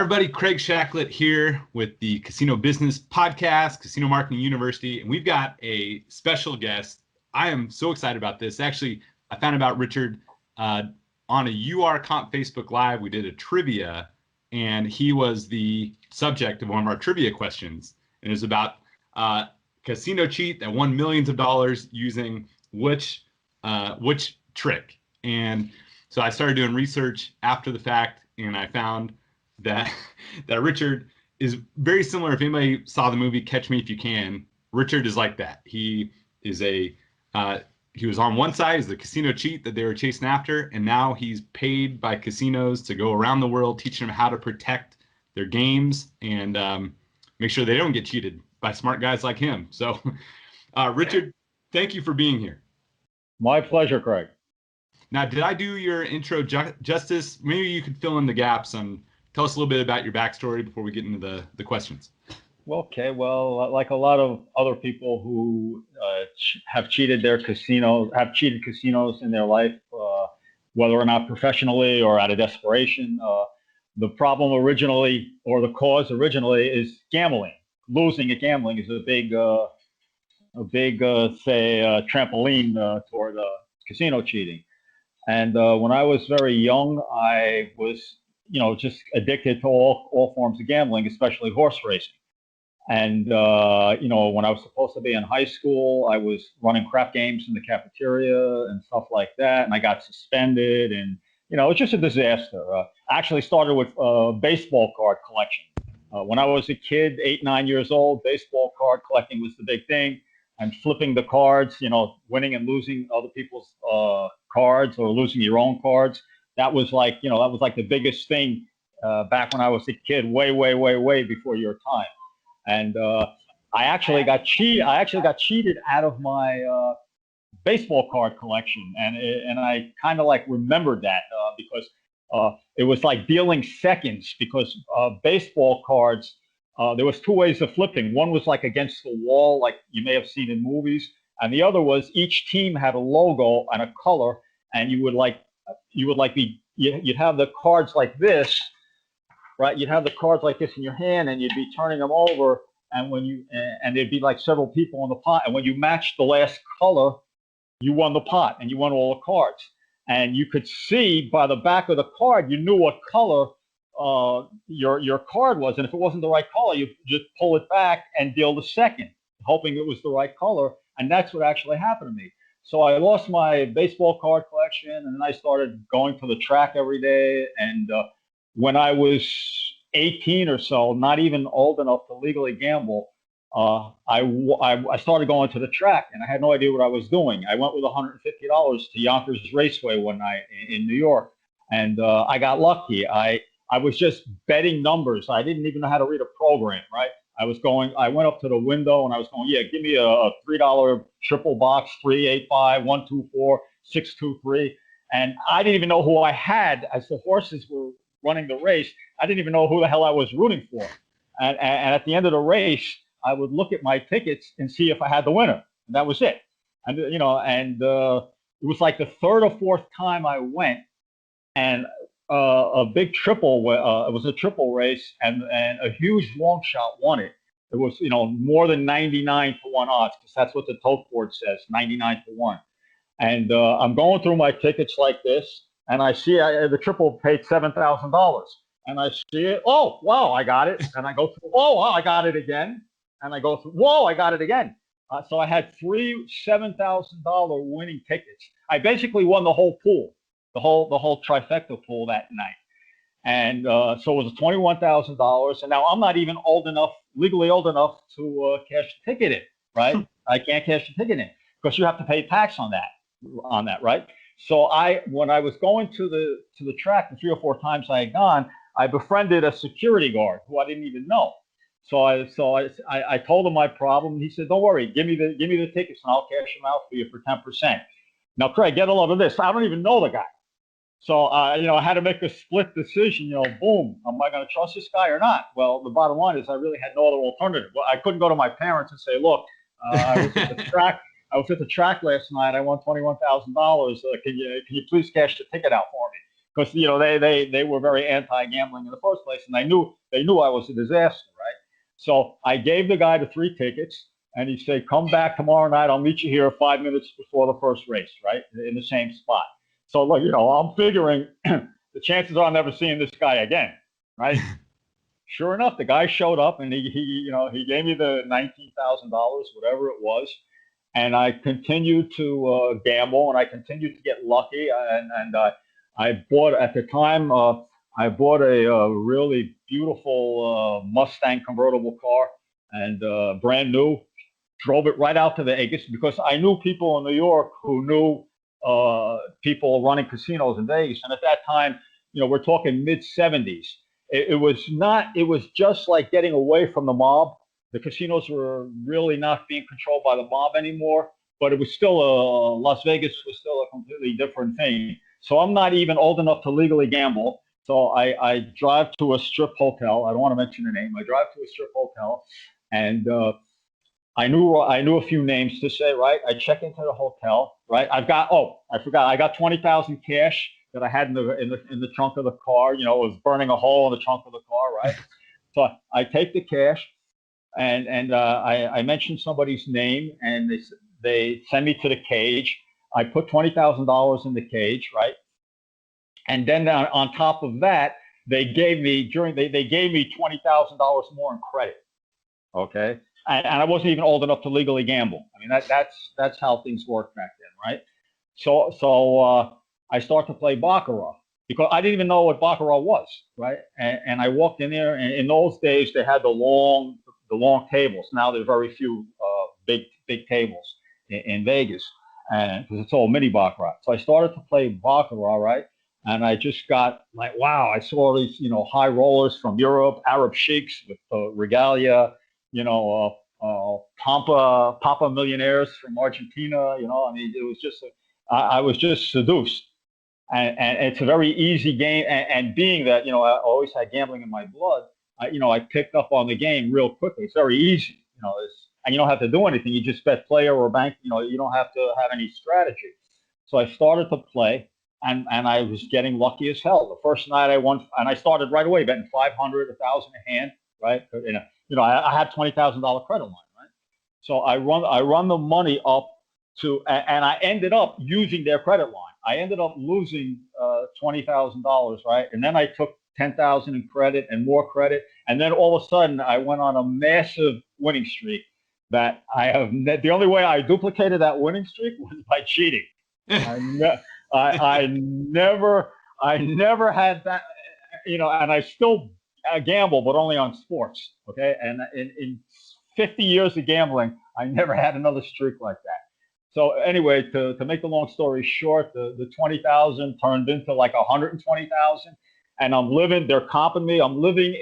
everybody. Craig Shacklett here with the Casino Business Podcast, Casino Marketing University, and we've got a special guest. I am so excited about this. Actually, I found about Richard on a URComped Facebook Live. We did a trivia, and he was the subject of one of our trivia questions. And it was about casino cheat that won millions of dollars using which trick. And so I started doing research after the fact, and I found that Richard is very similar. If anybody saw the movie Catch Me If You Can, Richard is like that. He is he was on one side as the casino cheat that they were chasing after, and now he's paid by casinos to go around the world teaching them how to protect their games and make sure they don't get cheated by smart guys like him. So, Richard, thank you for being here. My pleasure, Craig. Now, did I do your intro justice? Maybe you could fill in the gaps and tell us a little bit about your backstory before we get into the questions. Okay, well, like a lot of other people who have cheated casinos in their life, whether or not professionally or out of desperation. The problem originally, or the cause originally, is gambling. Losing at gambling is a big trampoline toward casino cheating. And when I was very young, I was, just addicted to all forms of gambling, especially horse racing. And, when I was supposed to be in high school, I was running crap games in the cafeteria and stuff like that. And I got suspended, and, it was just a disaster. I actually started with baseball card collection. When I was a kid, 8, 9 years old, baseball card collecting was the big thing. And flipping the cards, winning and losing other people's cards or losing your own cards. That was like, the biggest thing back when I was a kid, way before your time. And I actually got cheated out of my baseball card collection, and I kind of remembered that because it was like dealing seconds, because baseball cards. There was 2 ways of flipping. One was against the wall, like you may have seen in movies, and the other was each team had a logo and a color, and you'd have the cards like this, right? You'd have the cards like this in your hand, and you'd be turning them over, and there'd be several people on the pot, and when you matched the last color, you won the pot, and you won all the cards, and you could see by the back of the card, you knew what color your card was, and if it wasn't the right color, you just pull it back and deal the second, hoping it was the right color. And that's what actually happened to me. So I lost my baseball card collection, and then I started going to the track every day. And when I was 18 or so, not even old enough to legally gamble, I started going to the track, and I had no idea what I was doing. I went with $150 to Yonkers Raceway one night in New York, and I got lucky. I was just betting numbers. I didn't even know how to read a program, right? I went up to the window and I was going, yeah, give me a $3 triple box, 385, 124, 623. And I didn't even know who I had as the horses were running the race. I didn't even know who the hell I was rooting for. And at the end of the race, I would look at my tickets and see if I had the winner. And that was it. And, it was like the 3rd or 4th time I went, and a big triple. It was a triple race, and a huge long shot won it. It was more than 99 to 1 odds, because that's what the tote board says, 99 to 1. And I'm going through my tickets like this, and I see the triple paid $7,000, and I see it. Oh wow, I got it. And I go through. Oh wow, I got it again. And I go through. Whoa, I got it again. So I had 3 $7,000 winning tickets. I basically won the whole pool. The whole trifecta pool that night. And so it was $21,000. And now I'm not even legally old enough to cash the ticket in, right? I can't cash the ticket in because you have to pay tax on that, right? So when I was going to the track, the 3 or 4 times I had gone, I befriended a security guard who I didn't even know. So I told him my problem. And he said, "Don't worry, give me the tickets and I'll cash them out for you for 10%. Now, Craig, get a load of this. I don't even know the guy. So, I had to make a split decision, boom, am I going to trust this guy or not? Well, the bottom line is I really had no other alternative. Well, I couldn't go to my parents and say, look, I was at the track last night. I won $21,000. Can you please cash the ticket out for me? because they were very anti-gambling in the first place, and they knew I was a disaster, right? So I gave the guy the 3 tickets, and he said, "Come back tomorrow night. I'll meet you here 5 minutes before the first race, right, in the same spot." So look, I'm figuring the chances are I'm never seeing this guy again, right? Sure enough, the guy showed up, and he gave me the $19,000, whatever it was, and I continued to gamble, and I continued to get lucky, and I bought at the time. I bought a really beautiful Mustang convertible car, and brand new. Drove it right out to Vegas because I knew people in New York who knew people running casinos in Vegas, and at that time, we're talking mid '70s. It was not. It was just like getting away from the mob. The casinos were really not being controlled by the mob anymore, but it was still Las Vegas was still a completely different thing. So I'm not even old enough to legally gamble. So I drive to a strip hotel. I don't want to mention the name. I drive to a strip hotel, and I knew a few names to say, right? I check into the hotel, right? I forgot. I got 20,000 cash that I had in the trunk of the car. It was burning a hole in the trunk of the car, right? So I take the cash, and I mentioned somebody's name, and they send me to the cage. I put $20,000 in the cage, right? And then on top of that, they gave me $20,000 more in credit. Okay. And I wasn't even old enough to legally gamble. I mean, that's how things worked back then, right? So I start to play baccarat because I didn't even know what baccarat was, right? And I walked in there, and in those days they had the long tables. Now there's very few big tables in Vegas, and because it's all mini baccarat. So I started to play baccarat, right? And I just got like, wow! I saw these, high rollers from Europe, Arab sheiks with regalia. Papa millionaires from Argentina. I mean, it was just, I was just seduced, and it's a very easy game. And being that, I always had gambling in my blood, I picked up on the game real quickly. It's very easy, and you don't have to do anything. You just bet player or bank. You don't have to have any strategy. So I started to play, and I was getting lucky as hell. The first night I won, and I started right away betting 500, 1,000 a hand, right? I had $20,000 credit line, right? So I run the money up to, and I ended up using their credit line. I ended up losing $20,000, right? And then I took 10,000 in credit and more credit, and then all of a sudden I went on a massive winning streak. That the only way I duplicated that winning streak was by cheating. I never had that, and I still gamble, but only on sports. Okay, and in 50 years of gambling, I never had another streak like that. So anyway, to make the long story short, the 20,000 turned into like 120,000, and they're comping me. I'm living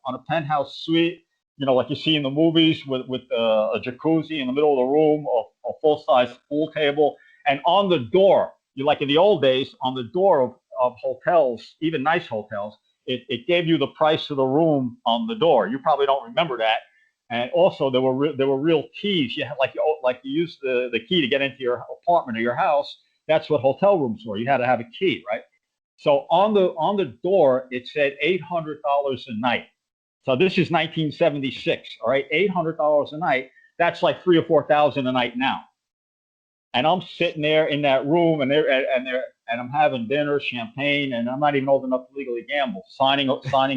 on a penthouse suite, like you see in the movies with a jacuzzi in the middle of the room, a full-size pool table, and on the door, like in the old days, on the door of hotels, even nice hotels, it gave you the price of the room on the door. You probably don't remember that. And also there were real keys. You had like you used the key to get into your apartment or your house. That's what hotel rooms were. You had to have a key, right? So on the door it said $800 a night. So this is 1976. All right, $800 a night. That's like 3,000 or 4,000 a night now. And I'm sitting there in that room, and I'm having dinner, champagne, and I'm not even old enough to legally gamble, signing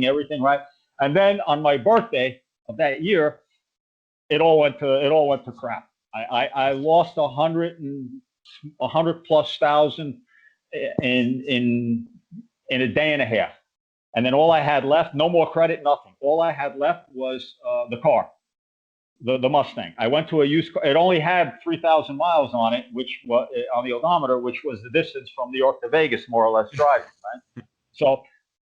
everything, right? And then on my birthday of that year, it all went to crap. I lost 100 plus thousand in a day and a half, and then all I had left, no more credit, nothing. All I had left was the car. The Mustang. I went to a used car. It only had 3,000 miles on it, which was on the odometer, which was the distance from New York to Vegas, more or less driving. Right? So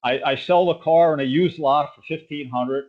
I sell the car in a used lot for 1,500.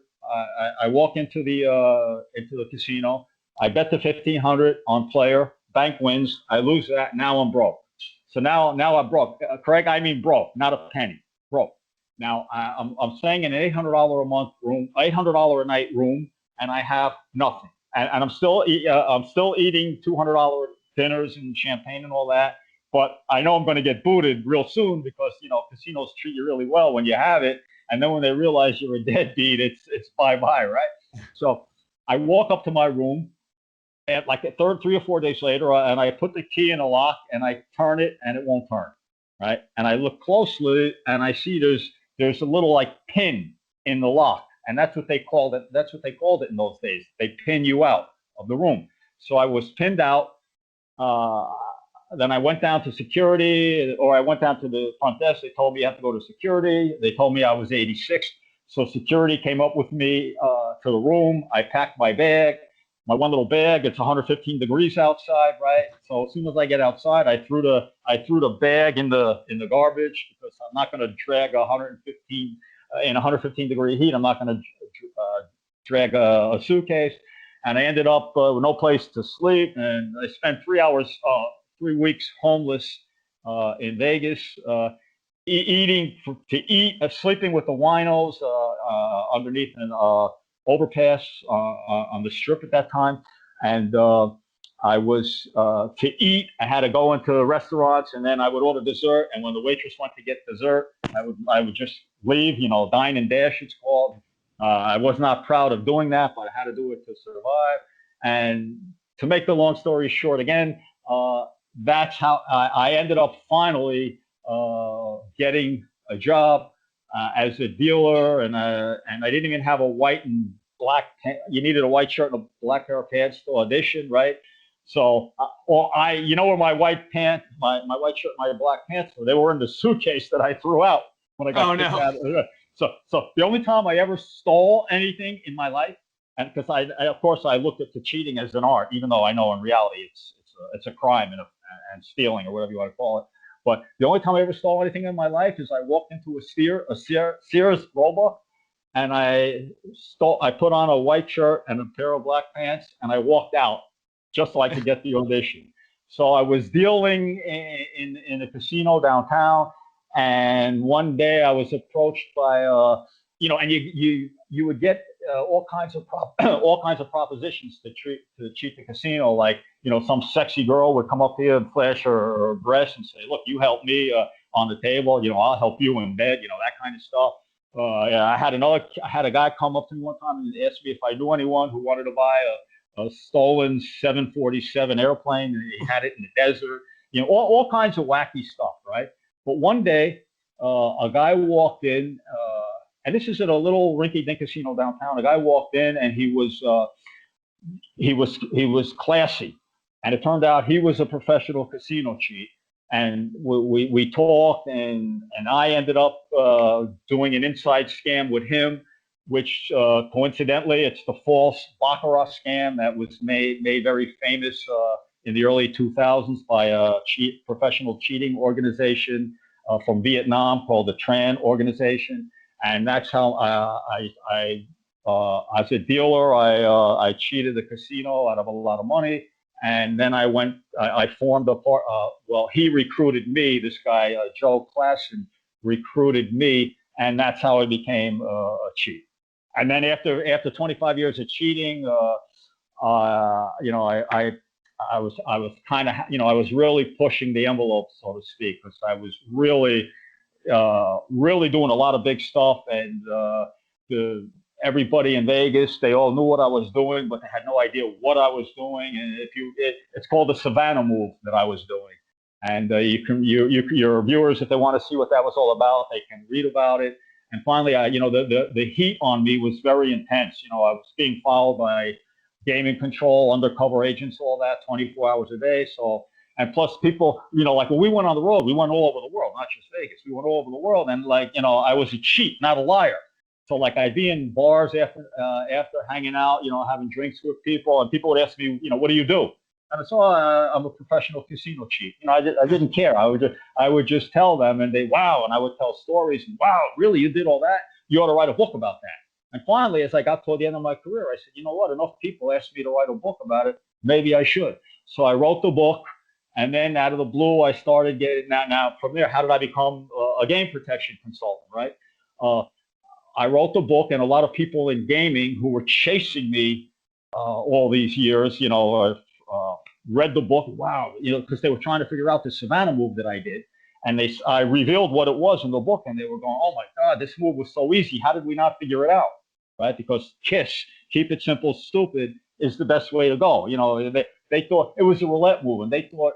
I walk into the casino. I bet the 1,500 on player. Bank wins. I lose that. Now I'm broke. So now I'm broke. Correct? I mean broke, not a penny. Broke. Now I'm staying in an $800 a month room, $800 a night room, and I have nothing. And I'm still eating $200 dinners and champagne and all that. but I know I'm going to get booted real soon because, you know, casinos treat you really well when you have it. And then when they realize you're a deadbeat, it's bye-bye, right? So I walk up to my room at like a third, 3 or 4 days later, and I put the key in a lock and I turn it and it won't turn, right? And I look closely and I see there's a little like pin in the lock, and that's what they called it. That's what they called it in those days. They pin you out of the room. So I was pinned out. Uh, then I went down to security, or I went down to the front desk. They told me you have to go to security. They told me I was 86. So security came up with me to the room. I packed my bag, my one little bag. It's 115 degrees outside, right? So as soon as I get outside, I threw the bag in the garbage because I'm not going to drag 115 in 115-degree heat. I'm not going to drag a suitcase. And I ended up with no place to sleep, and I spent 3 weeks homeless in Vegas, eating to eat, sleeping with the winos underneath an overpass on the strip at that time, and I was to eat. I had to go into restaurants, and then I would order dessert. And when the waitress went to get dessert, I would just leave. You know, dine and dash, it's called. I was not proud of doing that, but I had to do it to survive. And to make the long story short, again, that's how I ended up finally getting a job as a dealer, and I didn't even have a white and black. You needed a white shirt and a black pair of pants to audition, right? So, you know where my white pants, my white shirt, my black pants were? They were in the suitcase that I threw out when I got kicked out. So the only time I ever stole anything in my life, and because of course I looked at the cheating as an art, even though I know in reality it's a crime and stealing or whatever you want to call it. But the only time I ever stole anything in my life is I walked into a Sears Roebuck, and I put on a white shirt and a pair of black pants, and I walked out just so I could get the audition. So I was dealing in a casino downtown, and one day I was approached by you know, and you would get all kinds of all kinds of propositions to cheat the casino. Like, you know, some sexy girl would come up here and flash her breast and say, "Look, you help me on the table. You know, I'll help you in bed." You know, that kind of stuff. Yeah, I had a guy come up to me one time and ask me if I knew anyone who wanted to buy a stolen 747 airplane. And he had it in the desert. You know, all kinds of wacky stuff, right? But one day, a guy walked in, and this is at a little rinky-dink casino downtown. A guy walked in, and he was classy, and it turned out he was a professional casino cheat. And we talked, and I ended up doing an inside scam with him, which coincidentally, it's the false baccarat scam that was made very famous in the early 2000s by a professional cheating organization from Vietnam called the Tran organization. And that's how as a dealer, I cheated the casino out of a lot of money. And then I formed a part, well, he recruited me, this guy, Joe Klassen, recruited me, and that's how I became a cheat. And then after 25 years of cheating, you know, I was kind of, you know, I was really pushing the envelope, so to speak, because I was really doing a lot of big stuff, and everybody in Vegas, they all knew what I was doing, but they had no idea what I was doing. And it's called the Savannah move that I was doing. And your viewers, if they want to see what that was all about, they can read about it. And finally, you know, the heat on me was very intense. You know, I was being followed by gaming control, undercover agents, all that, 24 hours a day. So, and plus people, you know, like when we went on the road, we went all over the world, not just Vegas. We went all over the world, and like, you know, I was a cheat, not a liar. So like I'd be in bars after hanging out, you know, having drinks with people, and people would ask me, you know, what do you do? And I said, oh, I'm a professional casino cheat. You know, I didn't care. I would just tell them, and they, wow, and I would tell stories, and wow, really, you did all that? You ought to write a book about that. And finally, as I got toward the end of my career, I said, you know what? Enough people asked me to write a book about it. Maybe I should. So I wrote the book, and then out of the blue, I started getting that. Now from there, how did I become a game protection consultant? Right. I wrote the book, and a lot of people in gaming who were chasing me all these years, you know, read the book. Wow, because they were trying to figure out the Savannah move that I did, and I revealed what it was in the book, and they were going, "Oh my God, this move was so easy. How did we not figure it out?" Right? Because KISS, keep it simple, stupid, is the best way to go. They thought it was a roulette move, and they thought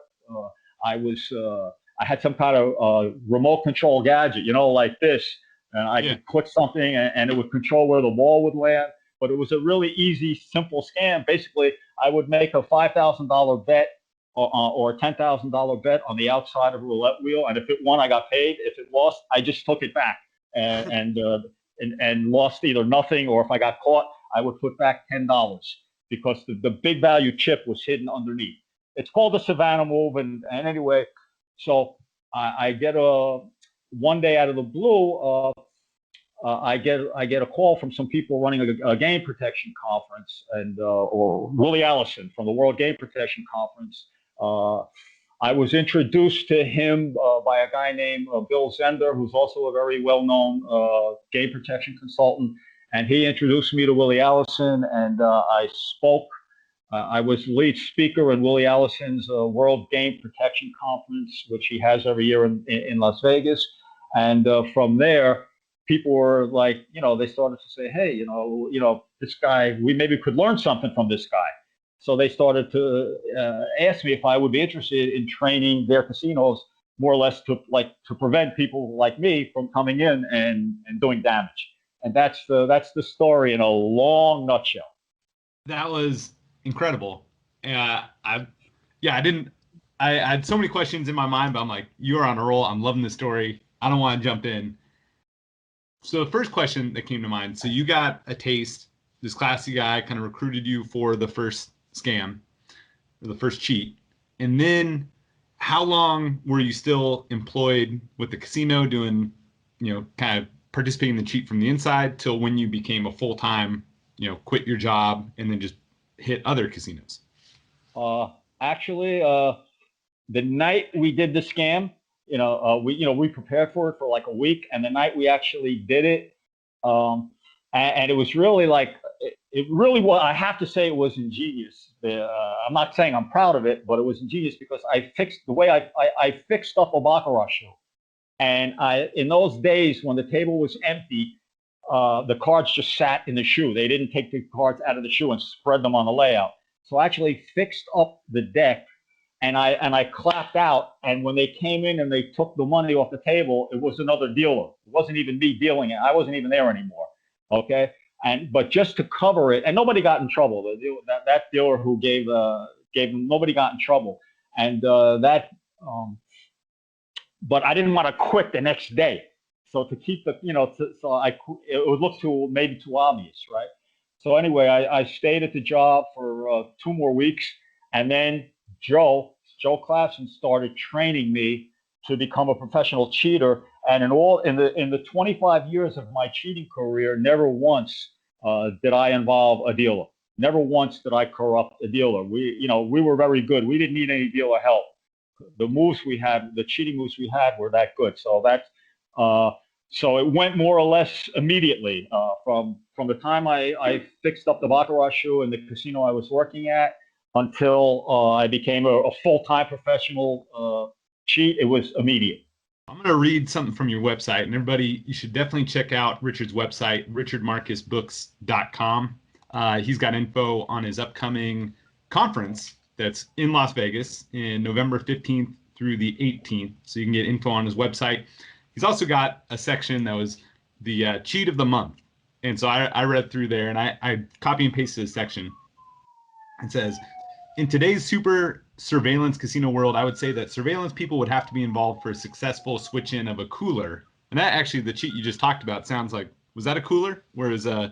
I was I had some kind of remote control gadget, like this, and I could click something and it would control where the ball would land. But it was a really easy, simple scam. Basically, I would make a $5,000 bet or a $10,000 bet on the outside of a roulette wheel, and if it won, I got paid. If it lost, I just took it back and lost either nothing, or if I got caught, I would put back $10 because the big value chip was hidden underneath. It's called the Savannah move, and anyway, so I get one day out of the blue. I get a call from some people running a game protection conference, and or Willie Allison from the World Game Protection Conference. I was introduced to him by a guy named Bill Zender, who's also a very well-known game protection consultant, and he introduced me to Willie Allison, and I spoke. I was lead speaker in Willie Allison's World Game Protection Conference, which he has every year in Las Vegas, and from there, people were like, they started to say, hey, this guy, we maybe could learn something from this guy. So they started to ask me if I would be interested in training their casinos, more or less to prevent people like me from coming in and doing damage. And that's the story in a long nutshell. That was incredible. I had so many questions in my mind, but I'm like, you're on a roll. I'm loving the story. I don't want to jump in. So the first question that came to mind, so you got a taste, this classy guy kind of recruited you for the first scam, or the first cheat. And then how long were you still employed with the casino doing, kind of participating in the cheat from the inside till when you became a full-time, quit your job and then just hit other casinos? Actually, the night we did the scam, we prepared for it for like a week, and the night we actually did it, and it was really like it really was. I have to say it was ingenious. I'm not saying I'm proud of it, but it was ingenious because I fixed the way I fixed up a baccarat shoe, and in those days when the table was empty, the cards just sat in the shoe. They didn't take the cards out of the shoe and spread them on the layout. So I actually fixed up the deck. And I clapped out, and when they came in and they took the money off the table, it was another dealer. It wasn't even me dealing it. I wasn't even there anymore. Okay, but just to cover it, and nobody got in trouble. That dealer who gave them, nobody got in trouble, and but I didn't want to quit the next day. So to keep the, it would look maybe too obvious, right? So anyway, I stayed at the job for 2 more weeks, and then Joe Clapson started training me to become a professional cheater. And in the 25 years of my cheating career, never once did I involve a dealer. Never once did I corrupt a dealer. We were very good. We didn't need any dealer help. The moves we had, the cheating moves we had, were that good. So so it went more or less immediately from the time I fixed up the baccarat shoe in the casino I was working at until I became a full-time professional cheat. It was immediate. I'm going to read something from your website, and everybody, you should definitely check out Richard's website, richardmarcusbooks.com. He's got info on his upcoming conference that's in Las Vegas in November 15th through the 18th. So you can get info on his website. He's also got a section that was the cheat of the month. And so I read through there, and I copy and pasted this section. It says, in today's super surveillance casino world, I would say that surveillance people would have to be involved for a successful switch in of a cooler. And that actually, the cheat you just talked about sounds like, was that a cooler? Whereas no,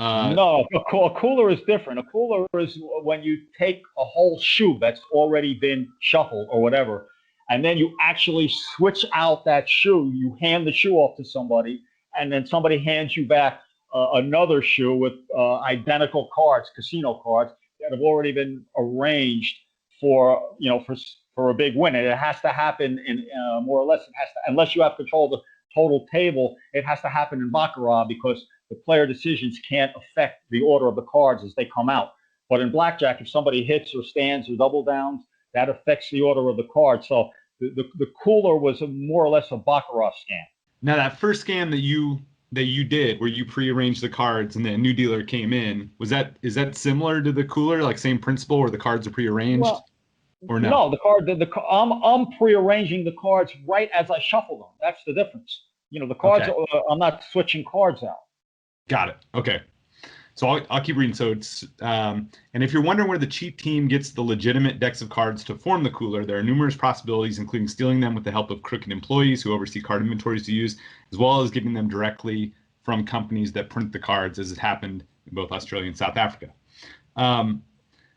a cooler is different. A cooler is when you take a whole shoe that's already been shuffled or whatever, and then you actually switch out that shoe. You hand the shoe off to somebody, and then somebody hands you back another shoe with identical cards, casino cards, that have already been arranged for a big win. And it has to happen in more or less, it has to, unless you have control of the total table, it has to happen in baccarat because the player decisions can't affect the order of the cards as they come out. But in blackjack, if somebody hits or stands or double downs, that affects the order of the card. So the cooler was more or less a baccarat scam. Now that first scam that you did, where you prearranged the cards and then a new dealer came in, is that similar to the cooler, like same principle, where the cards are prearranged, Well, or no? no, I'm prearranging the cards right as I shuffle them. That's the difference. The cards. Okay, I'm not switching cards out. got it. Okay. So I'll keep reading. So it's and if you're wondering where the cheat team gets the legitimate decks of cards to form the cooler, there are numerous possibilities, including stealing them with the help of crooked employees who oversee card inventories to use, as well as getting them directly from companies that print the cards, as it happened in both Australia and South Africa.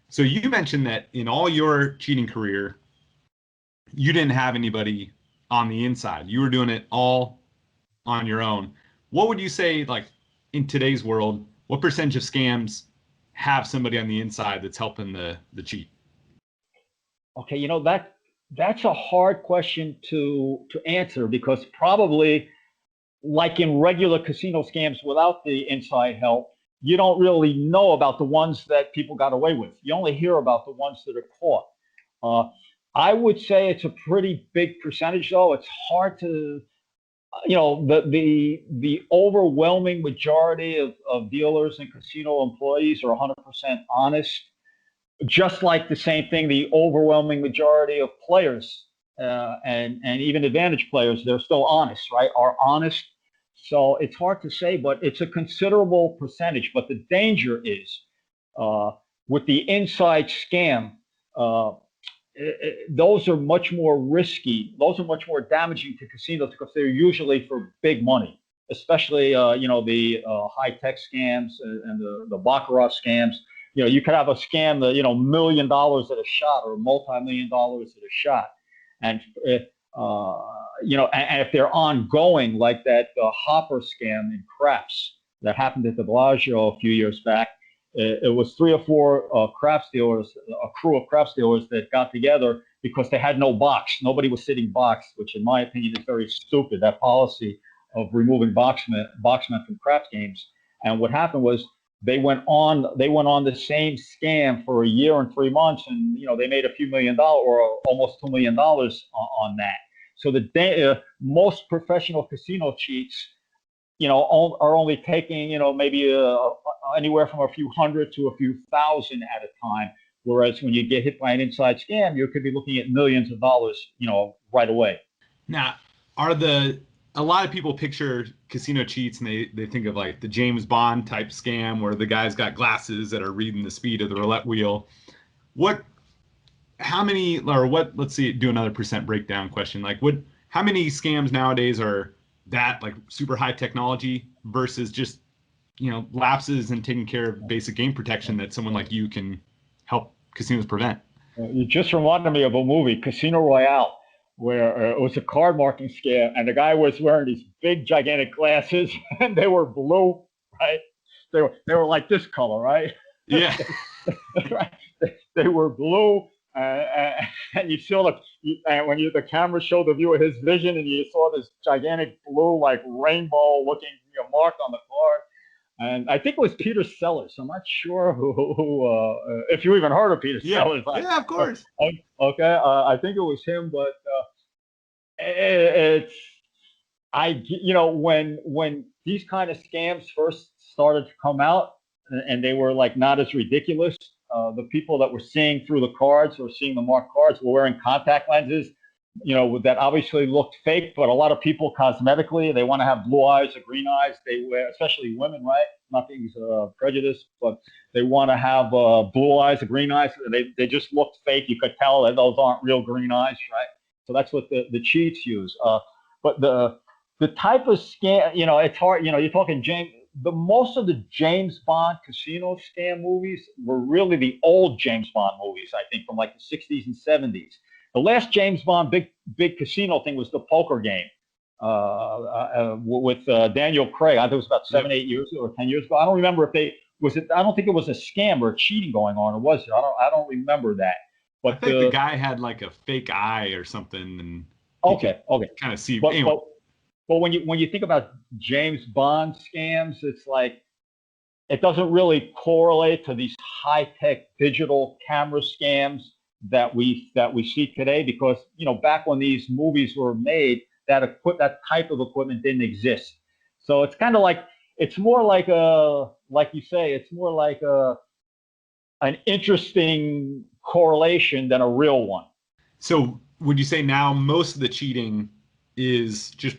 So you mentioned that in all your cheating career, you didn't have anybody on the inside. You were doing it all on your own. What would you say, like in today's world, what percentage of scams have somebody on the inside that's helping the cheat? Okay, that's a hard question to answer, because probably, like in regular casino scams without the inside help, you don't really know about the ones that people got away with. You only hear about the ones that are caught. Uh, I would say it's a pretty big percentage, though. It's hard to, the overwhelming majority of dealers and casino employees are 100% honest. Just like the same thing, the overwhelming majority of players and even advantage players, they're still honest, right? Are honest. So it's hard to say, but it's a considerable percentage. But the danger is uh, with the inside scam, uh, those are much more risky. Those are much more damaging to casinos, because they're usually for big money, especially the high tech scams and the baccarat scams. You could have a scam that $1 million at a shot, or multi-million dollars at a shot, and and if they're ongoing, like that Hopper scam in craps that happened at the Bellagio a few years back. It was 3 or 4 craps dealers, a crew of craps dealers that got together because they had no box. Nobody was sitting box, which in my opinion is very stupid, that policy of removing boxmen from craps games. And what happened was they went on the same scam for a year and 3 months, and they made a few $1 million or almost $2 million on that. So most professional casino cheats are only taking, maybe anywhere from a few hundred to a few thousand at a time. Whereas when you get hit by an inside scam, you could be looking at millions of dollars, right away. Now, a lot of people picture casino cheats and they think of like the James Bond type scam where the guy's got glasses that are reading the speed of the roulette wheel. Let's see, do another percent breakdown question. How many scams nowadays are that like super high technology versus just, lapses and taking care of basic game protection that someone like you can help casinos prevent? You just reminded me of a movie, Casino Royale, where it was a card marking scam, and the guy was wearing these big, gigantic glasses, and they were blue, right? They were like this color, right? Yeah. Right? They were blue, and you saw when the camera showed the view of his vision, and you saw this gigantic blue, like rainbow-looking mark on the card. And I think it was Peter Sellers. I'm not sure if you even heard of Peter Sellers. Yeah, of course. Okay, I think it was him, but it's when these kind of scams first started to come out, and they were like not as ridiculous. The people that were seeing through the cards or seeing the marked cards were wearing contact lenses, that obviously looked fake. But a lot of people cosmetically, they want to have blue eyes or green eyes. They wear, especially women, right? Nothing's prejudiced, but they want to have blue eyes or green eyes. They just looked fake. You could tell that those aren't real green eyes, right? So that's what the cheats use. But the type of scam, it's hard. You're talking James. Most of the James Bond casino scam movies were really the old James Bond movies, I think, from like the 60s and 70s. The last James Bond big casino thing was the poker game with Daniel Craig. I think it was about 7-8 years ago or 10 years ago. I don't remember I don't think it was a scam or a cheating going on, or was it? I don't remember that. But I think the guy had like a fake eye or something, and okay, kind of see. But when you think about James Bond scams, it's like it doesn't really correlate to these high-tech digital camera scams that we see today, because back when these movies were made, that type of equipment didn't exist. So it's kind of like, it's more like like you say, it's more like an interesting correlation than a real one. So would you say now most of the cheating is just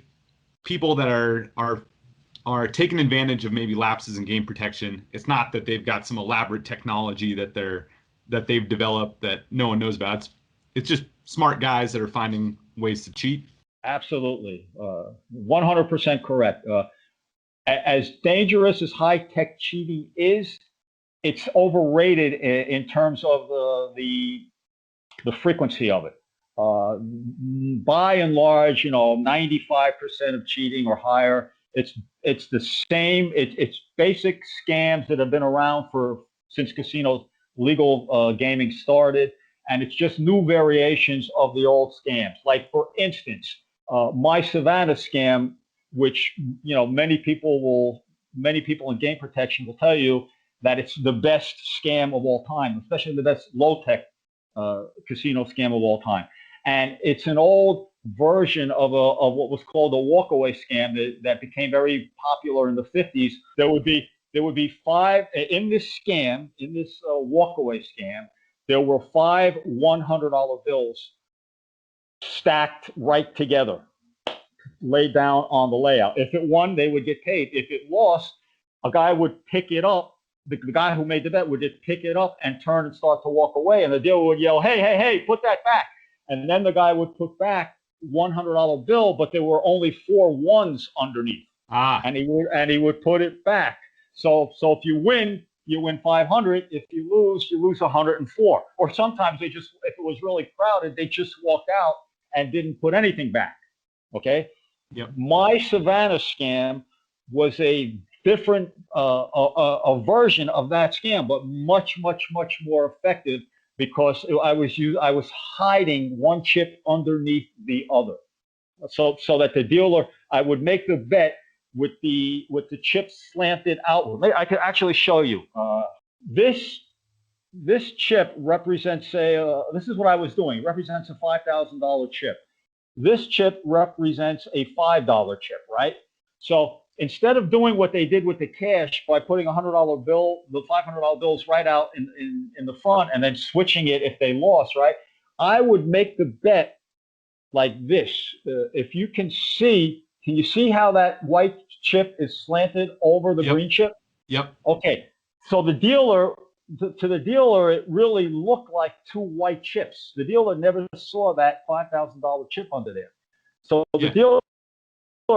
people that are taking advantage of maybe lapses in game protection? It's not that they've got some elaborate technology that they've developed that no one knows about. It's just smart guys that are finding ways to cheat. Absolutely, 100% correct. As dangerous as high-tech cheating is, it's overrated in terms of the frequency of it. By and large, 95% of cheating or higher, it's the same. It's basic scams that have been around since casinos legal gaming started, and it's just new variations of the old scams. Like, for instance, my Savannah scam, which many people in game protection will tell you that it's the best scam of all time, especially the best low-tech casino scam of all time. And it's an old version of what was called a walkaway scam that became very popular in the 50s. There would be five in this scam, in this walkaway scam. There were five $100 bills stacked right together, laid down on the layout. If it won, they would get paid. If it lost, a guy would pick it up. The guy who made the bet would just pick it up and turn and start to walk away. And the dealer would yell, "Hey, hey, hey, put that back." And then the guy would put back $100 bill, but there were only 4 ones underneath. And he would put it back. So if you win 500. If you lose 104. Or sometimes if it was really crowded, they just walked out and didn't put anything back. Okay. Yep. My Savannah scam was a different a version of that scam, but much more effective, because I was hiding one chip underneath the other, so that the dealer, I would make the bet with the chips slanted outward. I could actually show you. This chip represents, this is what I was doing. It represents a $5,000 chip. This chip represents a $5 chip, right? So instead of doing what they did with the cash by putting a $100 bill, the $500 bills right out in the front, and then switching it if they lost, right? I would make the bet like this. If you can you see how that white chip is slanted over the green chip? Yep. Okay. So to the dealer, it really looked like 2 white chips. The dealer never saw that $5,000 chip under there. So the dealer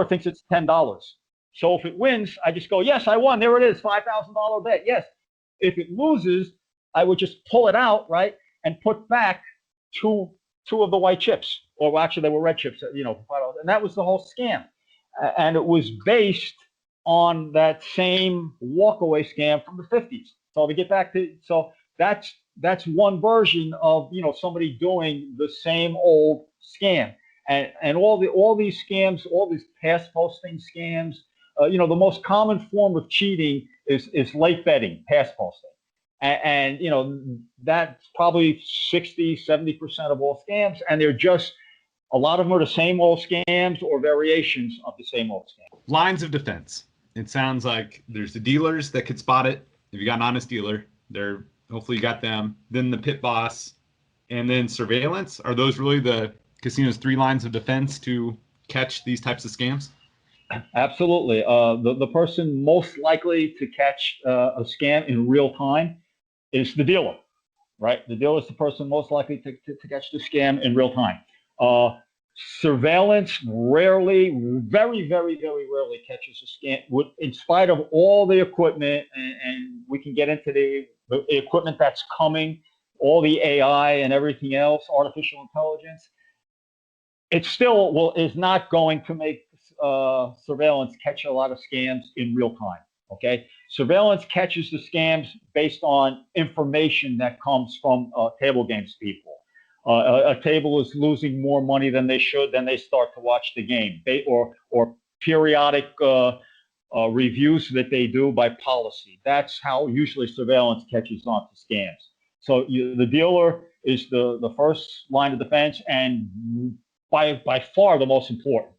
thinks it's $10. So if it wins, I just go, "Yes, I won. There it is, $5,000 bet. Yes." If it loses, I would just pull it out, right, and put back two of the white chips. Or actually, they were red chips, for $5. And that was the whole scam. And it was based on that same walkaway scam from the 50s. So to get back to, that's one version of somebody doing the same old scam, and all these scams, all these pass posting scams. The most common form of cheating is late betting, pass posting, and that's probably 60-70% of all scams, and they're just, a lot of them are the same old scams or variations of the same old scam. Lines of defense. It sounds like there's the dealers that could spot it. If you got an honest dealer, hopefully you got them. Then the pit boss, and then surveillance. Are those really the casino's 3 lines of defense to catch these types of scams? Absolutely. The person most likely to catch a scam in real time is the dealer, right? The dealer is the person most likely to catch the scam in real time. Surveillance rarely, very rarely catches a scam, in spite of all the equipment, and we can get into the equipment that's coming, all the AI and everything else, artificial intelligence. It still is not going to make surveillance catch a lot of scams in real time. Okay, surveillance catches the scams based on information that comes from table games people. A table is losing more money than they should, then they start to watch the game, or periodic reviews that they do by policy. That's how usually surveillance catches on to scams. So the dealer is the first line of defense, and by far the most important.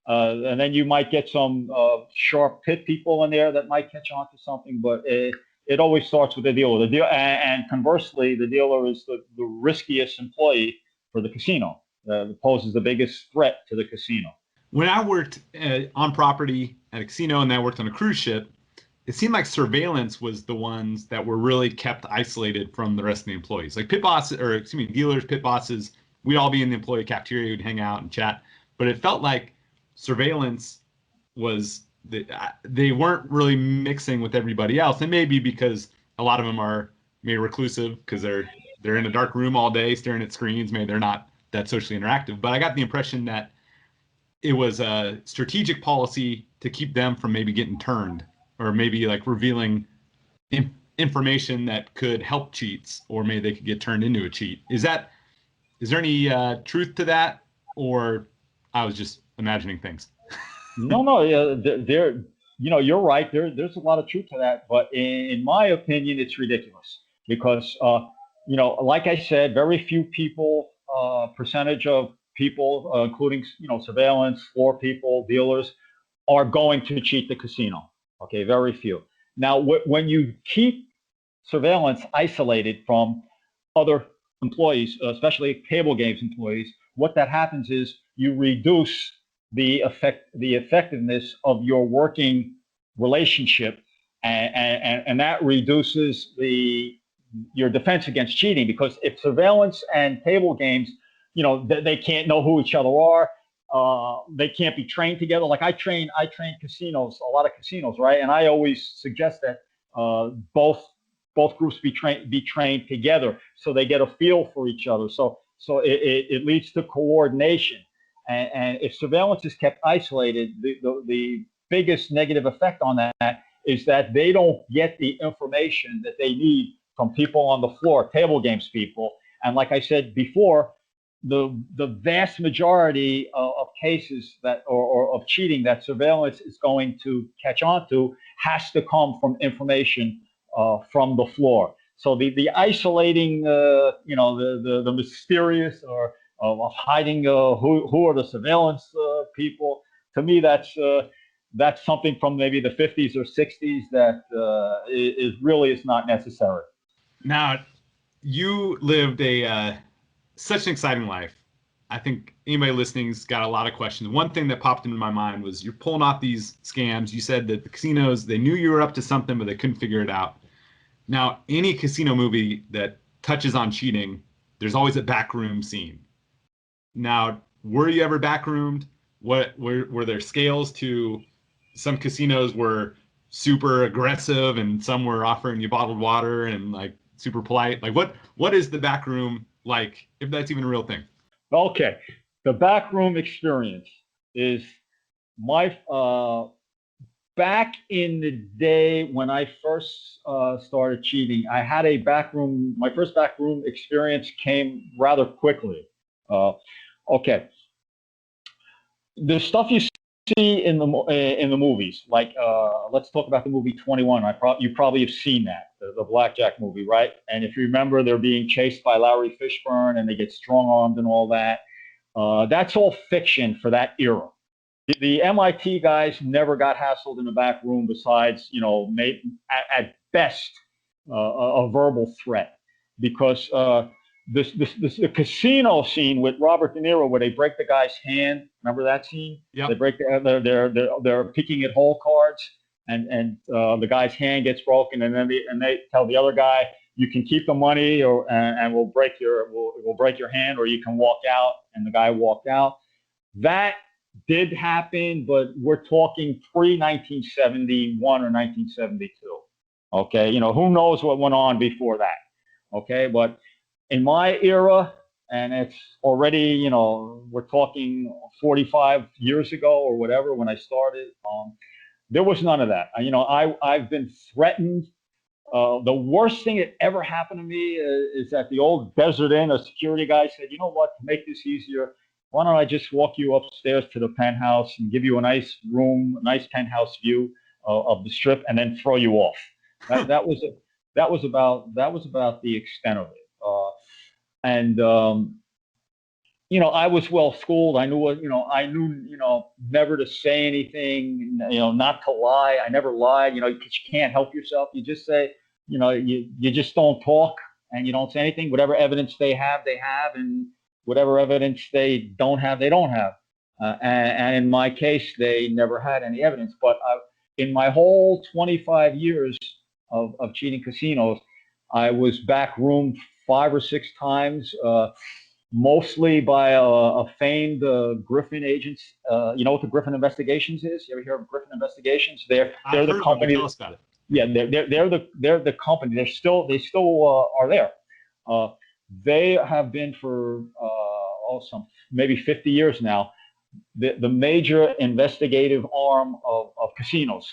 And then you might get some sharp pit people in there that might catch on to something, but it always starts with the dealer. And conversely, the dealer is the riskiest employee for the casino. Poses the biggest threat to the casino. When I worked on property at a casino and then I worked on a cruise ship, it seemed like surveillance was the ones that were really kept isolated from the rest of the employees. Like pit bosses, or excuse me, dealers, pit bosses, we'd all be in the employee cafeteria, we'd hang out and chat. But it felt like surveillance was, they weren't really mixing with everybody else. And maybe because a lot of them are maybe reclusive because they're in a dark room all day staring at screens. Maybe they're not that socially interactive. But I got the impression that it was a strategic policy to keep them from maybe getting turned, or maybe like revealing information that could help cheats, or maybe they could get turned into a cheat. Is there any truth to that, or I was just imagining things? No, you're right. There's a lot of truth to that, but in my opinion, it's ridiculous because, like I said, very few people, percentage of people, including, surveillance, floor people, dealers, are going to cheat the casino. Okay, very few. Now, when you keep surveillance isolated from other employees, especially table games employees, what that happens is you reduce the effectiveness of your working relationship, and that reduces your defense against cheating, because if surveillance and table games, they can't know who each other are. They can't be trained together. Like I train casinos, a lot of casinos, right? And I always suggest that both groups be trained together, so they get a feel for each other. So it leads to coordination. And if surveillance is kept isolated, the biggest negative effect on that is that they don't get the information that they need from people on the floor, table games people. And like I said before, the vast majority of cases or of cheating that surveillance is going to catch on to has to come from information from the floor. So the isolating, the mysterious or of hiding who are the surveillance people, to me that's something from maybe the 50s or 60s that is not necessary. Now, you lived such an exciting life. I think anybody listening's got a lot of questions. One thing that popped into my mind was you're pulling off these scams. You said that the casinos, they knew you were up to something, but they couldn't figure it out. Now, any casino movie that touches on cheating, there's always a backroom scene. Now, were you ever backroomed? Were there scales to, some casinos were super aggressive and some were offering you bottled water and like super polite? Like what is the backroom like, if that's even a real thing? Okay, the backroom experience is my back in the day when I first started cheating. I had a backroom. My first backroom experience came rather quickly. Okay, the stuff you see in the movies, like let's talk about the movie 21. You probably have seen that, the blackjack movie, right? And if you remember, they're being chased by Larry Fishburne and they get strong-armed and all that. That's all fiction for that era. The MIT guys never got hassled in the back room, besides, at best, a verbal threat, because the casino scene with Robert De Niro, where they break the guy's hand. Remember that scene? Yeah. They break they're picking at hole cards, and the guy's hand gets broken, and then they tell the other guy, you can keep the money, and we'll break your hand, or you can walk out. And the guy walked out. That did happen, but we're talking pre-1971 or 1972. Okay, who knows what went on before that? Okay, but in my era, and it's already, we're talking 45 years ago or whatever when I started, there was none of that. I've been threatened. The worst thing that ever happened to me is at the old Desert Inn, a security guy said, you know what, to make this easier, why don't I just walk you upstairs to the penthouse and give you a nice room, a nice penthouse view. of the strip and then throw you off. That was about the extent of it. And I was well schooled. I knew never to say anything, not to lie. I never lied, because you can't help yourself. You just say, you just don't talk and you don't say anything. Whatever evidence they have, and whatever evidence they don't have, they don't have. And in my case, they never had any evidence. But in my whole 25 years of cheating casinos, I was backroomed 5 or 6 times, mostly by a famed Griffin agents. You know what the Griffin Investigations is? You ever hear of Griffin Investigations? They're the company. Tell us about it. Yeah, they're the company. They still are there. They have been for some maybe 50 years now. The major investigative arm of casinos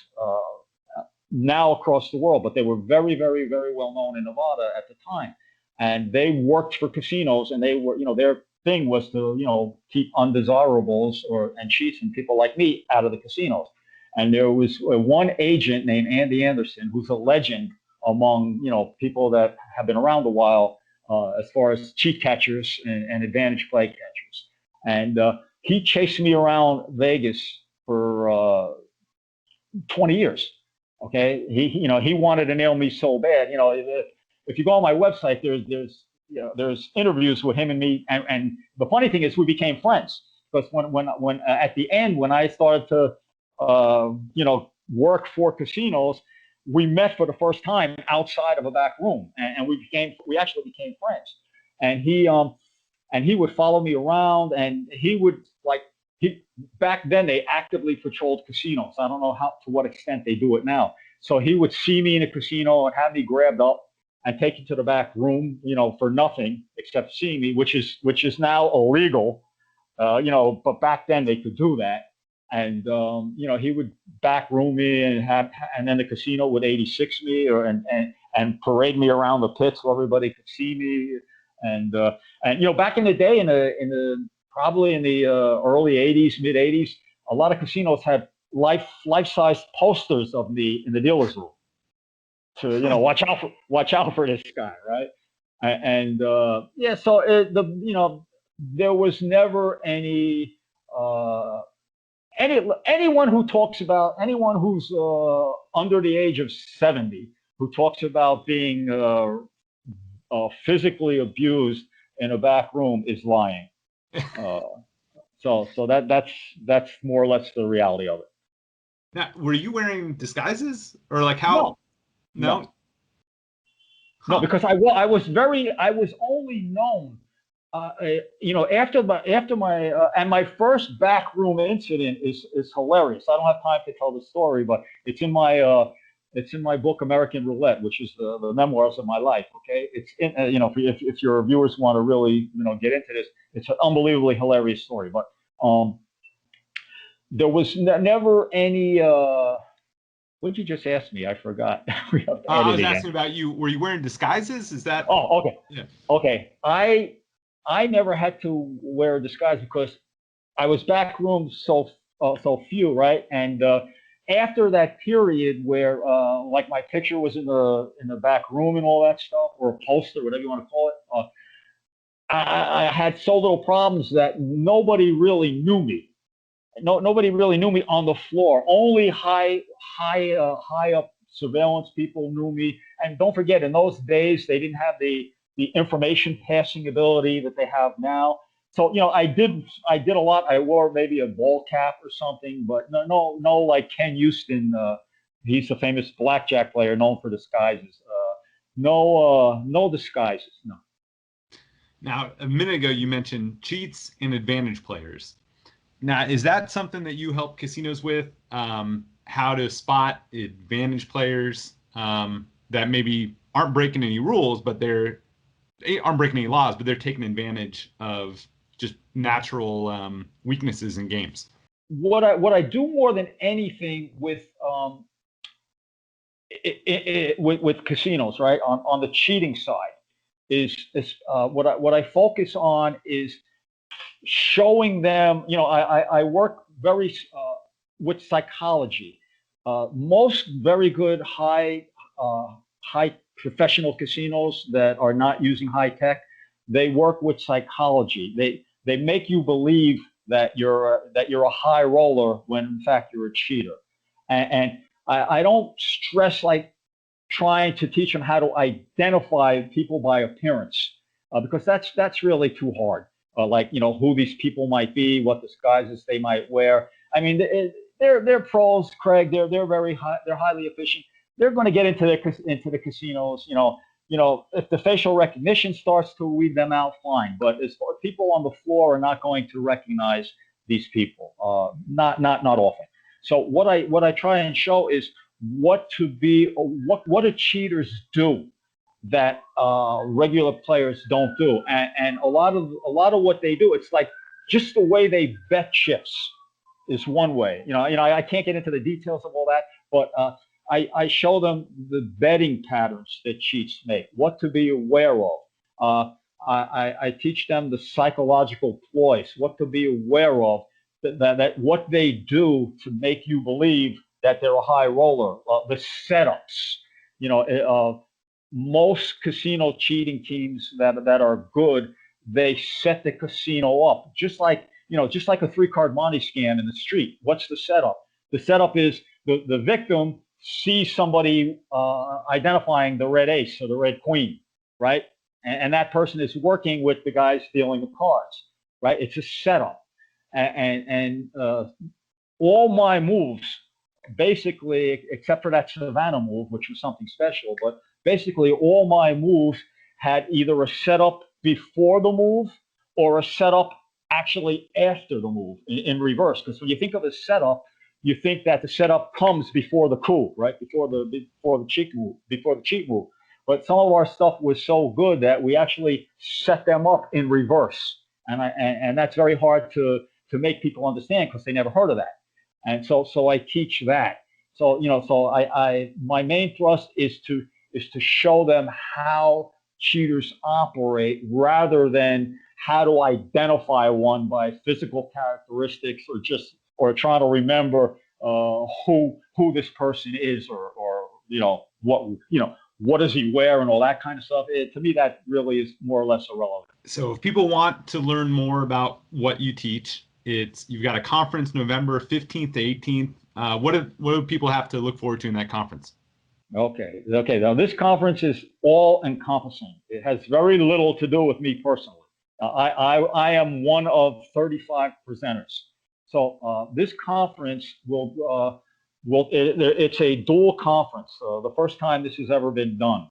now across the world, but they were very, very, very well known in Nevada at the time. And they worked for casinos, and they were, their thing was to, keep undesirables and cheats and people like me out of the casinos. And there was one agent named Andy Anderson, who's a legend among, people that have been around a while as far as cheat catchers and advantage play catchers. And he chased me around Vegas for 20 years. Okay, he wanted to nail me so bad. If you go on my website, there's interviews with him and me, and the funny thing is we became friends, because when at the end, when I started to work for casinos, we met for the first time outside of a back room, and we actually became friends. And he would follow me around, and he would back then they actively patrolled casinos. I don't know to what extent they do it now. So he would see me in a casino and have me grabbed up and taken to the back room, for nothing except seeing me, which is now illegal, but back then they could do that. And he would back room me and then the casino would 86 me and parade me around the pit so everybody could see me. And back in the day, probably in the early 80s, mid 80s, a lot of casinos had life-size posters of me in the dealer's room to watch out for this guy, right? And so there was never anyone who's under the age of 70 who talks about being physically abused in a back room is lying. So that's more or less the reality of it. Now, were you wearing disguises, or like how? No. No, because I was only known, after my and my first backroom incident is hilarious. I don't have time to tell the story, but it's in my book American Roulette, which is the memoirs of my life. Okay, it's in, if your viewers want to really get into this, it's an unbelievably hilarious story. But there was never any. What did you just ask me? I forgot. I was asking about you. Were you wearing disguises? Is that? Oh, okay. Yeah. Okay. I never had to wear a disguise because I was backroom so few, right? And after that period where like my picture was in the back room and all that stuff, or a poster, whatever you want to call it, I had so little problems that nobody really knew me. Nobody really knew me on the floor. Only high up surveillance people knew me. And don't forget, in those days, they didn't have the information passing ability that they have now. So I did a lot. I wore maybe a ball cap or something, but no like Ken Houston. He's a famous blackjack player known for disguises. No disguises. No. Now, a minute ago, you mentioned cheats and advantage players. Now, is that something that you help casinos with? How to spot advantage players that maybe aren't breaking any rules, but they aren't breaking any laws, but they're taking advantage of just natural weaknesses in games. What I do more than anything with casinos, right, on the cheating side, is what I focus on is showing them. I work very with psychology. Most very good high professional casinos that are not using high tech, they work with psychology. They make you believe that you're a high roller when in fact you're a cheater. And I don't stress like trying to teach them how to identify people by appearance, because that's really too hard. Like, who these people might be, what disguises they might wear. I mean, they're pros, Craig. They're very high. They're highly efficient. They're going to get into the casinos. If the facial recognition starts to weed them out, fine. But as far people on the floor are not going to recognize these people. Not often. So what I try and show is what do cheaters do that regular players don't do, and a lot of what they do, it's like just the way they bet chips is one way. I can't get into the details of all that, but I show them the betting patterns that cheats make, what to be aware of. I teach them the psychological ploys, what to be aware of, that what they do to make you believe that they're a high roller, the setups. Most casino cheating teams that are good, they set the casino up just like a three-card Monte scan in the street. What's the setup? The setup is the victim sees somebody identifying the red ace or the red queen, right? And that person is working with the guys dealing the cards, right? It's a setup. And all my moves, basically, except for that Savannah move, which was something special, but basically all my moves had either a setup before the move or a setup actually after the move in reverse. Because when you think of a setup, you think that the setup comes before the coup, right? Before the cheat move. But some of our stuff was so good that we actually set them up in reverse, and that's very hard to make people understand because they never heard of that. And so I teach that. So I my main thrust is to show them how cheaters operate rather than how to identify one by physical characteristics or trying to remember who this person is, or what does he wear and all that kind of stuff. To me, that really is more or less irrelevant. So if people want to learn more about what you teach, you've got a conference November 15th to 18th. What do people have to look forward to in that conference? Okay. Now this conference is all encompassing. It has very little to do with me personally. I am one of 35 presenters. So this conference it's a dual conference. The first time this has ever been done.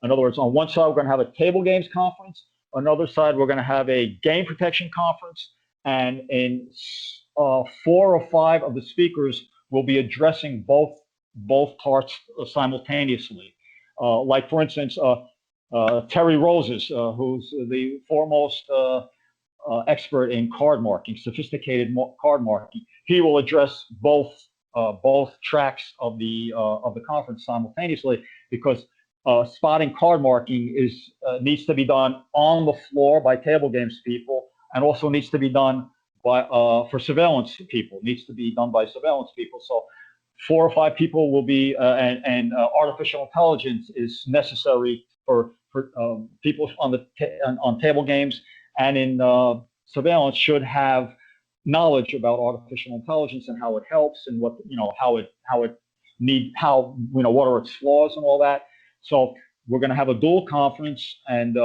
In other words, on one side we're going to have a table games conference. On another side we're going to have a game protection conference, and in 4 or 5 of the speakers will be addressing both parts simultaneously. Like for instance, Terry Roses, who's the foremost expert in card marking, sophisticated card marking. He will address both tracks of the conference simultaneously, because spotting card marking needs to be done on the floor by table games people, and also needs to be done by for surveillance people. Needs to be done by surveillance people. So 4 or 5 people will be, and artificial intelligence is necessary for people on table games and in surveillance should have knowledge about artificial intelligence and how it helps, and what what are its flaws and all that. So we're going to have a dual conference, and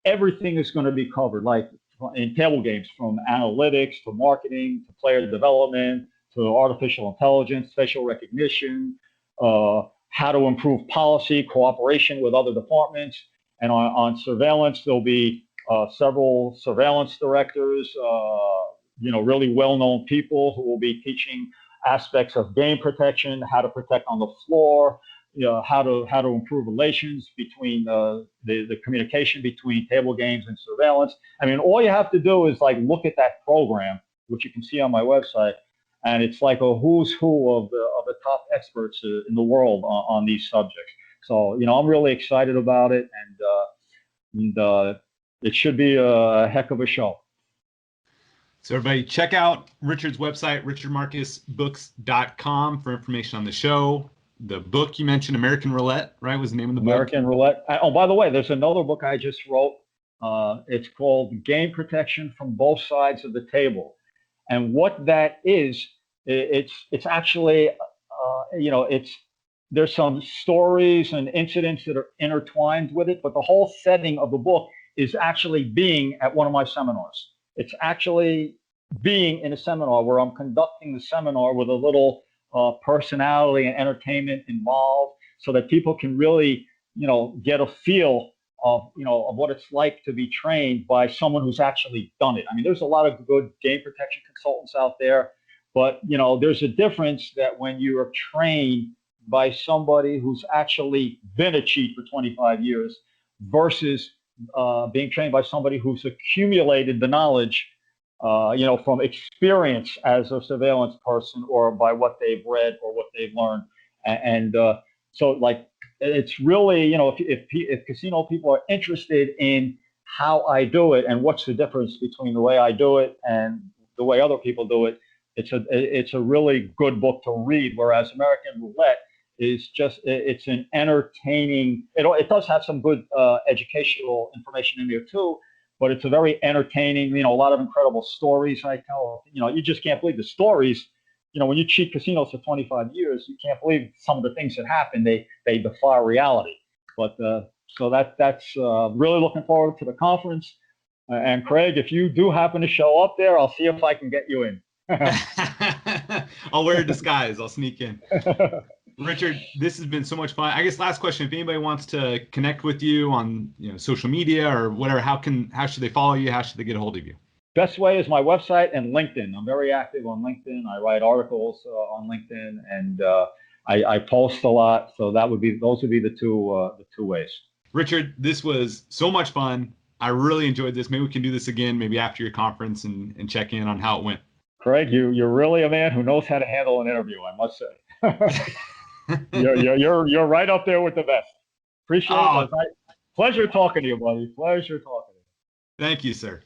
everything is going to be covered, like in table games, from analytics to marketing to player development to artificial intelligence, facial recognition, how to improve policy, cooperation with other departments. And on surveillance, there'll be several surveillance directors, really well-known people who will be teaching aspects of game protection, how to protect on the floor, how to improve relations between the communication between table games and surveillance. I mean, all you have to do is like look at that program, which you can see on my website, and it's like a who's who of the top experts in the world on these subjects. So I'm really excited about it, and it should be a heck of a show. So everybody check out Richard's website, richardmarcusbooks.com, for information on the show. The book you mentioned, American Roulette, right, was the name of the book? American Roulette. Oh, by the way, there's another book I just wrote. It's called Game Protection from Both Sides of the Table. And what that is, it's actually, there's some stories and incidents that are intertwined with it, but the whole setting of the book is actually being at one of my seminars. It's actually being in a seminar where I'm conducting the seminar with a little personality and entertainment involved, so that people can really, get a feel of what it's like to be trained by someone who's actually done it. I mean, there's a lot of good game protection consultants out there, but there's a difference that when you are trained by somebody who's actually been a cheat for 25 years versus being trained by somebody who's accumulated the knowledge, from experience as a surveillance person, or by what they've read or what they've learned. And so, like, it's really, if casino people are interested in how I do it and what's the difference between the way I do it and the way other people do it, it's a really good book to read. Whereas American Roulette is just, it's an entertaining, it does have some good educational information in there too, but it's a very entertaining, a lot of incredible stories I tell. You just can't believe the stories. When you cheat casinos for 25 years, you can't believe some of the things that happen. They defy reality. But so that's really looking forward to the conference. And Craig, if you do happen to show up there, I'll see if I can get you in. I'll wear a disguise. I'll sneak in. Richard, this has been so much fun. I guess last question: if anybody wants to connect with you on social media or whatever, how should they follow you? How should they get a hold of you? Best way is my website and LinkedIn. I'm very active on LinkedIn. I write articles on LinkedIn, and I post a lot. So those would be the two ways. Richard, this was so much fun. I really enjoyed this. Maybe we can do this again, maybe after your conference, and check in on how it went. Craig, you're really a man who knows how to handle an interview, I must say. You're right up there with the best. Appreciate it. Pleasure talking to you, buddy. Pleasure talking to you. Thank you, sir.